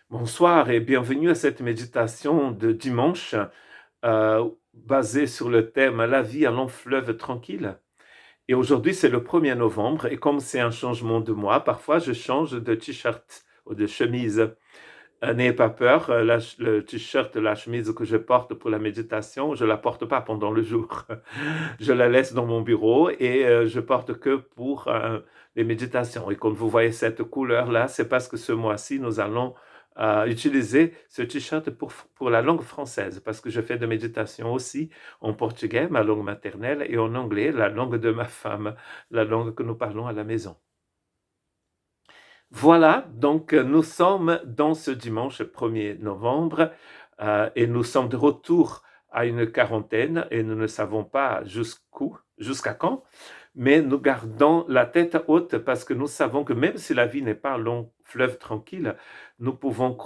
Bonsoir et bienvenue à cette méditation de dimanche basée sur le thème La vie à long fleuve tranquille. Et aujourd'hui, c'est le 1er novembre et comme c'est un changement de mois, parfois je change de t-shirt ou de chemise. N'ayez pas peur, le t-shirt, la chemise que je porte pour la méditation, je ne la porte pas pendant le jour. Je la laisse dans mon bureau et je porte que pour les méditations. Et quand vous voyez cette couleur-là, c'est parce que ce mois-ci, nous allons utiliser ce t-shirt pour la langue française, parce que je fais de méditation aussi en portugais, ma langue maternelle, et en anglais, la langue de ma femme, la langue que nous parlons à la maison. Voilà, donc nous sommes dans ce dimanche 1er novembre et nous sommes de retour à une quarantaine et nous ne savons pas jusqu'à quand, mais nous gardons la tête haute parce que nous savons que même si la vie n'est pas un long fleuve tranquille, nous pouvons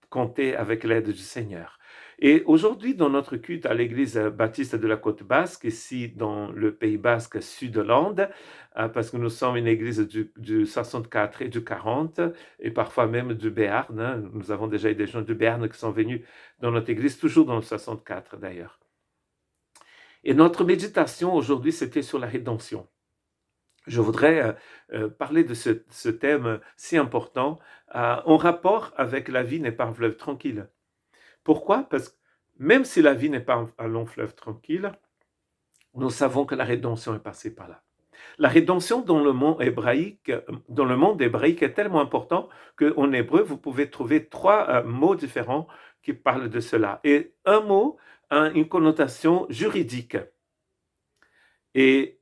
compter avec l'aide du Seigneur. Et aujourd'hui, dans notre culte à l'église baptiste de la Côte Basque, ici dans le Pays Basque Sud-Hollande, parce que nous sommes une église du 64 et du 40, et parfois même du Béarn. Hein. Nous avons déjà eu des gens du Béarn qui sont venus dans notre église, toujours dans le 64 d'ailleurs. Et notre méditation aujourd'hui, c'était sur la rédemption. Je voudrais parler de ce thème si important en rapport avec la vie n'est pas un fleuve tranquille. Pourquoi? Parce que même si la vie n'est pas un long fleuve tranquille, nous savons que la rédemption est passée par là. La rédemption dans le monde hébraïque est tellement important qu'en hébreu, vous pouvez trouver 3 mots différents qui parlent de cela. Et un mot a une connotation juridique. Et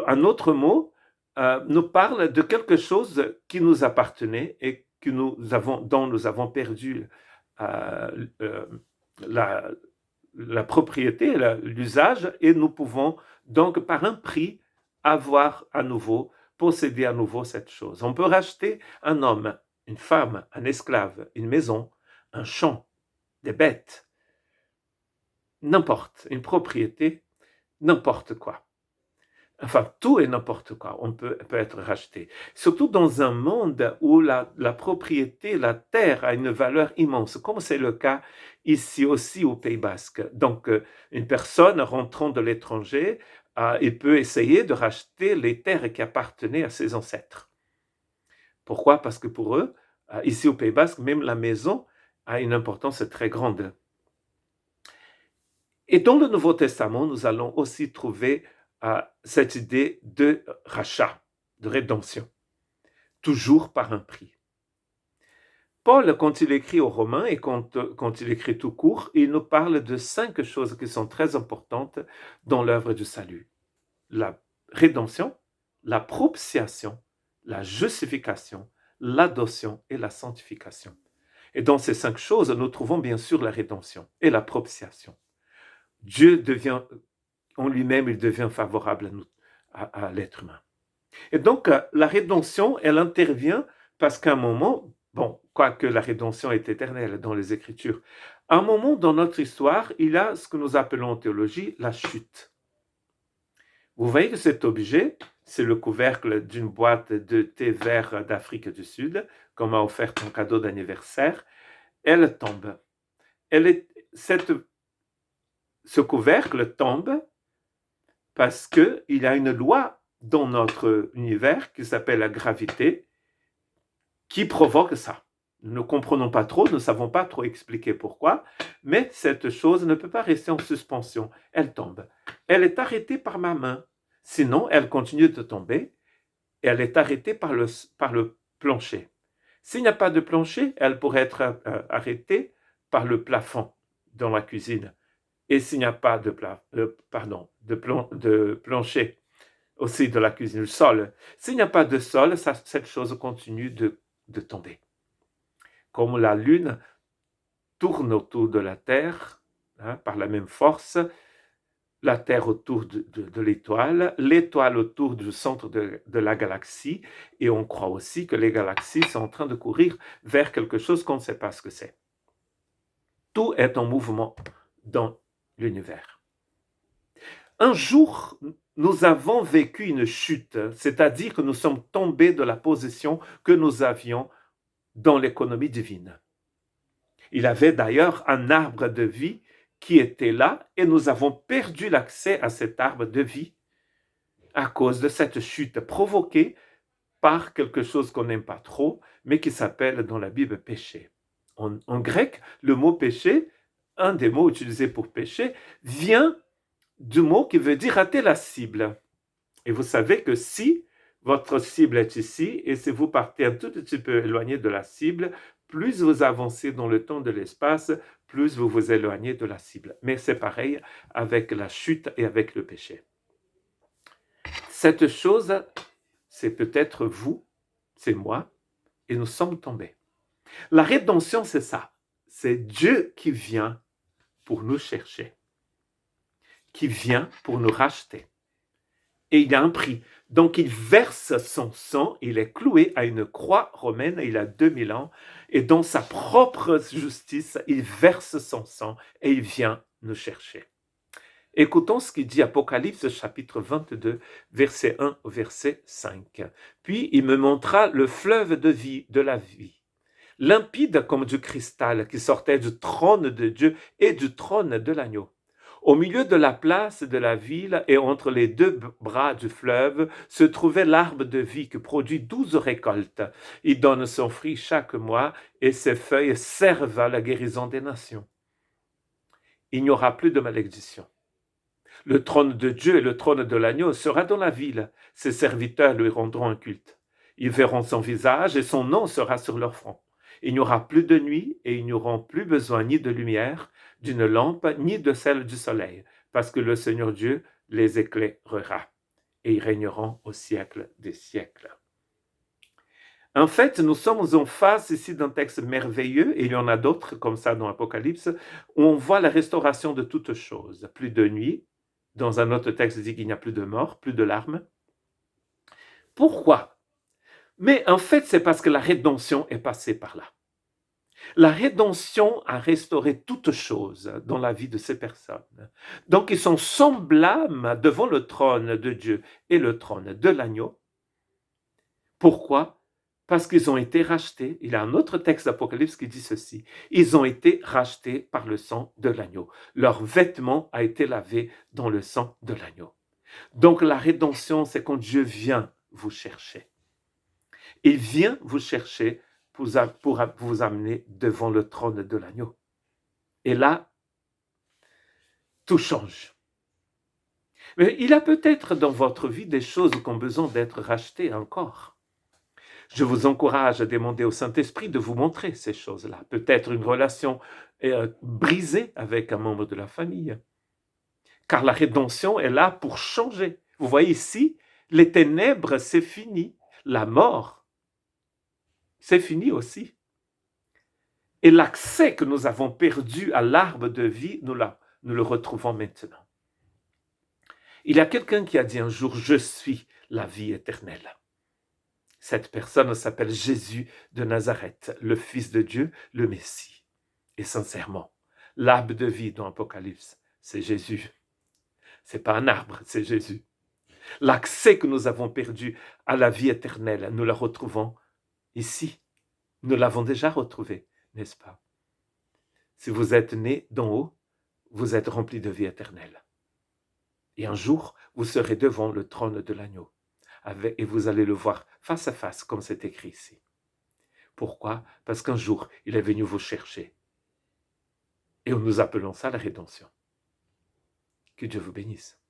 un autre mot nous parle de quelque chose qui nous appartenait et dont nous avons perdu la propriété, l'usage, et nous pouvons donc par un prix avoir à nouveau, posséder à nouveau cette chose. On peut racheter un homme, une femme, un esclave, une maison, un champ, des bêtes, n'importe, une propriété, n'importe quoi. Enfin, tout et n'importe quoi peut être racheté. Surtout dans un monde où la propriété, la terre a une valeur immense, comme c'est le cas ici aussi au Pays Basque. Donc, une personne rentrant de l'étranger, il peut essayer de racheter les terres qui appartenaient à ses ancêtres. Pourquoi? Parce que pour eux, ici au Pays Basque, même la maison a une importance très grande. Et dans le Nouveau Testament, nous allons aussi trouver cette idée de rachat, de rédemption, toujours par un prix. Paul, quand il écrit aux Romains et quand il écrit tout court, il nous parle de 5 choses qui sont très importantes dans l'œuvre du salut. La rédemption, la propitiation, la justification, l'adoption et la sanctification. Et dans ces 5 choses, nous trouvons bien sûr la rédemption et la propitiation. Dieu devient en lui-même, il devient favorable à l'être humain. Et donc, la rédemption, elle intervient parce qu'à un moment, quoique la rédemption est éternelle dans les Écritures, à un moment dans notre histoire, il y a ce que nous appelons en théologie la chute. Vous voyez que cet objet, c'est le couvercle d'une boîte de thé vert d'Afrique du Sud, qu'on m'a offert en cadeau d'anniversaire. Elle tombe. Ce couvercle tombe parce qu'il y a une loi dans notre univers qui s'appelle la gravité qui provoque ça. Nous ne comprenons pas trop, nous ne savons pas trop expliquer pourquoi, mais cette chose ne peut pas rester en suspension. Elle tombe. Elle est arrêtée par ma main. Sinon, elle continue de tomber et elle est arrêtée par le plancher. S'il n'y a pas de plancher, elle pourrait être arrêtée par le plafond dans la cuisine. Et s'il n'y a pas de plancher aussi de la cuisine, le sol, s'il n'y a pas de sol, cette chose continue de tomber. Comme la lune tourne autour de la Terre, par la même force, la Terre autour de l'étoile, l'étoile autour du centre de la galaxie, et on croit aussi que les galaxies sont en train de courir vers quelque chose qu'on ne sait pas ce que c'est. Tout est en mouvement dans l'univers. Un jour, nous avons vécu une chute, c'est-à-dire que nous sommes tombés de la position que nous avions dans l'économie divine. Il avait d'ailleurs un arbre de vie qui était là et nous avons perdu l'accès à cet arbre de vie à cause de cette chute provoquée par quelque chose qu'on n'aime pas trop, mais qui s'appelle dans la Bible péché. En grec, le mot péché, un des mots utilisés pour péché, vient du mot qui veut dire rater la cible. Et vous savez que si votre cible est ici, et si vous partez un tout petit peu éloigné de la cible, plus vous avancez dans le temps de l'espace, plus vous vous éloignez de la cible. Mais c'est pareil avec la chute et avec le péché. Cette chose, c'est peut-être vous, c'est moi, et nous sommes tombés. La rédemption, c'est ça. C'est Dieu qui vient pour nous chercher, qui vient pour nous racheter. Et il y a un prix. Donc il verse son sang, il est cloué à une croix romaine, il a 2000 ans, et dans sa propre justice, il verse son sang et il vient nous chercher. Écoutons ce qu'il dit Apocalypse chapitre 22, verset 1 au verset 5. Puis il me montra le fleuve de vie, de la vie, limpide comme du cristal qui sortait du trône de Dieu et du trône de l'agneau. Au milieu de la place de la ville et entre les deux bras du fleuve se trouvait l'arbre de vie qui produit 12 récoltes. Il donne son fruit chaque mois et ses feuilles servent à la guérison des nations. Il n'y aura plus de malédiction. Le trône de Dieu et le trône de l'agneau sera dans la ville. Ses serviteurs lui rendront un culte. Ils verront son visage et son nom sera sur leur front. Il n'y aura plus de nuit et ils n'auront plus besoin ni de lumière, d'une lampe, ni de celle du soleil, parce que le Seigneur Dieu les éclairera et ils régneront au siècle des siècles. En fait, nous sommes en face ici d'un texte merveilleux, et il y en a d'autres comme ça dans l'Apocalypse, où on voit la restauration de toutes choses. Plus de nuit, dans un autre texte, il dit qu'il n'y a plus de mort, plus de larmes. Pourquoi? Mais en fait, c'est parce que la rédemption est passée par là. La rédemption a restauré toutes choses dans la vie de ces personnes. Donc, ils sont semblables devant le trône de Dieu et le trône de l'agneau. Pourquoi? Parce qu'ils ont été rachetés. Il y a un autre texte d'Apocalypse qui dit ceci. Ils ont été rachetés par le sang de l'agneau. Leur vêtement a été lavé dans le sang de l'agneau. Donc la rédemption, c'est quand Dieu vient vous chercher. Il vient vous chercher pour vous amener devant le trône de l'agneau. Et là, tout change. Mais il y a peut-être dans votre vie des choses qui ont besoin d'être rachetées encore. Je vous encourage à demander au Saint-Esprit de vous montrer ces choses-là. Peut-être une relation brisée avec un membre de la famille. Car la rédemption est là pour changer. Vous voyez ici, les ténèbres, c'est fini. La mort, c'est fini aussi. Et l'accès que nous avons perdu à l'arbre de vie, nous le retrouvons maintenant. Il y a quelqu'un qui a dit un jour, je suis la vie éternelle. Cette personne s'appelle Jésus de Nazareth, le Fils de Dieu, le Messie. Et sincèrement, l'arbre de vie dans l'Apocalypse, c'est Jésus. C'est pas un arbre, c'est Jésus. L'accès que nous avons perdu à la vie éternelle, nous la retrouvons ici. Nous l'avons déjà retrouvé, n'est-ce pas? Si vous êtes né d'en haut, vous êtes rempli de vie éternelle. Et un jour, vous serez devant le trône de l'agneau. Et vous allez le voir face à face, comme c'est écrit ici. Pourquoi? Parce qu'un jour, il est venu vous chercher. Et nous appelons ça la rédemption. Que Dieu vous bénisse.